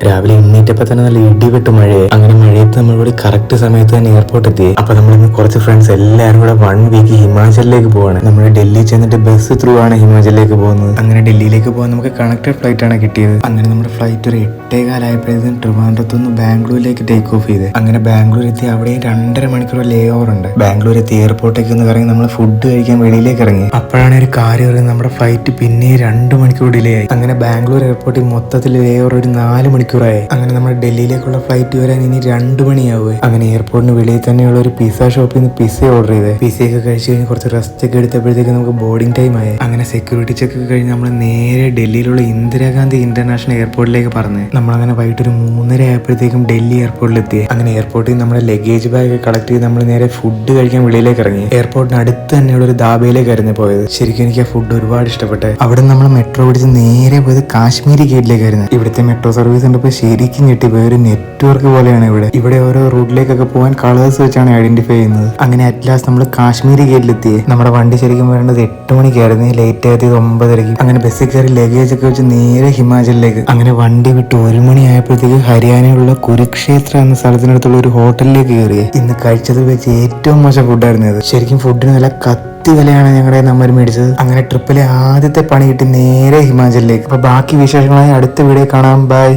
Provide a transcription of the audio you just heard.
രാവിലെ എണ്ണീറ്റപ്പോ തന്നെ നല്ല ഇടിവെട്ട് മഴയെ. അങ്ങനെ മഴയത്ത് നമ്മളിവിടെ കറക്റ്റ് സമയത്ത് തന്നെ എയർപോർട്ട് എത്തി. അപ്പൊ നമ്മളിന്ന് കുറച്ച് ഫ്രണ്ട്സ് എല്ലാവരും കൂടെ 1 വീക്ക് ഹിമാചലിലേക്ക് പോവാണ്. നമ്മൾ ഡൽഹി ചെന്നിട്ട് ബസ് ത്രൂ ആണ് ഹിമാചലിലേക്ക് പോകുന്നത്. അങ്ങനെ ഡൽഹിയിലേക്ക് പോകാൻ നമുക്ക് കണക്റ്റഡ് ഫ്ലൈറ്റ് ആണ് കിട്ടിയത്. അങ്ങനെ നമ്മുടെ ഫ്ലൈറ്റ് ഒരു 8:15 ട്രിവാൻഡ്രത്തുനിന്ന് ബാംഗ്ലൂരിലേക്ക് ടേക്ക് ഓഫ് ചെയ്ത്. അങ്ങനെ ബാംഗ്ലൂർ എത്തി. അവിടെ 2.5 മണിക്കൂർ ലേ ഓവർ ഉണ്ട്. ബാംഗ്ലൂർ എത്തി എയർപോർട്ടേക്ക് ഒന്ന് ഇറങ്ങി നമ്മൾ ഫുഡ് കഴിക്കാൻ വെളിയിലേക്ക് ഇറങ്ങി. അപ്പോഴാണ് ഒരു കാര്യം പറയുന്നത്, നമ്മുടെ ഫ്ലൈറ്റ് പിന്നെ 2 മണിക്കൂർ ഡിലേ ആയി. അങ്ങനെ ബാംഗ്ലൂർ എയർപോർട്ടിൽ മൊത്തത്തിൽ ലേ ഓവർ ഒരു 4 മണിക്കൂറായി. അങ്ങനെ നമ്മുടെ ഡൽഹിയിലേക്കുള്ള ഫ്ലൈറ്റ് വരാൻ ഇനി 2 മണിയാവുക. അങ്ങനെ എയർപോർട്ടിന് വെളിയിൽ തന്നെയുള്ള ഒരു പിസ്സ ഷോപ്പിൽ നിന്ന് പിസ്സ ഓർഡർ ചെയ്ത് പിസ്സയൊക്കെ കഴിച്ച് കഴിഞ്ഞ് കുറച്ച് റെസ്റ്റ് ഒക്കെ എടുത്തപ്പോഴത്തേക്ക് നമുക്ക് ബോർഡിംഗ് ടൈം ആയി. അങ്ങനെ സെക്യൂരിറ്റി ചെക്ക് ഒക്കെ കഴിഞ്ഞ് നമ്മൾ നേരെ ഡൽഹിയിലുള്ള ഇന്ദിരാഗാന്ധി ഇന്റർനാഷണൽ എയർപോർട്ടിലേക്ക് പറഞ്ഞ് നമ്മളങ്ങനെ വൈകിട്ട് ഒരു 3:30 ആയപ്പോഴത്തേക്കും ഡൽഹി എയർപോർട്ടിൽ എത്തി. അങ്ങനെ എയർപോർട്ടിൽ നമ്മുടെ ലഗേജ് ബാഗ് കളക്ട് ചെയ്ത് നമ്മൾ നേരെ ഫുഡ് കഴിക്കാൻ വെളിയിലേക്ക് ഇറങ്ങി. എയർപോർട്ടിന് അടുത്ത് തന്നെയുള്ള ഒരു ധാബയിലേക്കായിരുന്നു പോയത്. ശരിക്കും എനിക്ക് ആ ഫുഡ് ഒരുപാട് ഇഷ്ടപ്പെട്ടെ. അവിടെ നമ്മൾ മെട്രോ പിടിച്ച് നേരെ പോയത് കാശ്മീരി ഗേറ്റിലേക്കായിരുന്നു. ഇവിടുത്തെ മെട്രോ സർവീസ് കണ്ടപ്പോൾ ശരിക്കും ഞെട്ടിപ്പോയി. ഒരു നെറ്റ്വർക്ക് പോലെയാണ് ഇവിടെ ഓരോ റൂട്ടിലേക്കൊക്കെ പോകാൻ കളേഴ്സ് വെച്ചാണ് ഐഡന്റിഫൈ ചെയ്യുന്നത്. അങ്ങനെ അറ്റ് ലാസ്റ്റ് നമ്മൾ കാശ്മീരി ഗേറ്റിലെത്തി. നമ്മുടെ വണ്ടി ശരിക്കും വരേണ്ടത് 8 മണിക്കായിരുന്നു, ലേറ്റ് ആയത് 9:30. അങ്ങനെ ബസ്സിൽ കയറി ലഗേജ് ഒക്കെ വെച്ച് നേരെ ഹിമാചലിലേക്ക്. അങ്ങനെ വണ്ടി വിട്ട് 1 മണി ആയപ്പോഴത്തേക്ക് ഹരിയാനയിലുള്ള കുരുക്ഷേത്ര എന്ന സ്ഥലത്തിനടുത്തുള്ള ഒരു ഹോട്ടലിലേക്ക് കയറി. ഇന്ന് കഴിച്ചത് വെച്ച് ഏറ്റവും മോശം ഫുഡായിരുന്നു ഇത്. ശരിക്കും ഫുഡിന് നല്ല വിലയാണ് ഞങ്ങളുടെ നമ്മൾ മേടിച്ചത്. അങ്ങനെ ട്രിപ്പിലെ ആദ്യത്തെ പണി കിട്ടി നേരെ ഹിമാചലിലേക്ക്. അപ്പൊ ബാക്കി വിശേഷങ്ങളായി അടുത്ത വീഡിയോ കാണാം. ബൈ.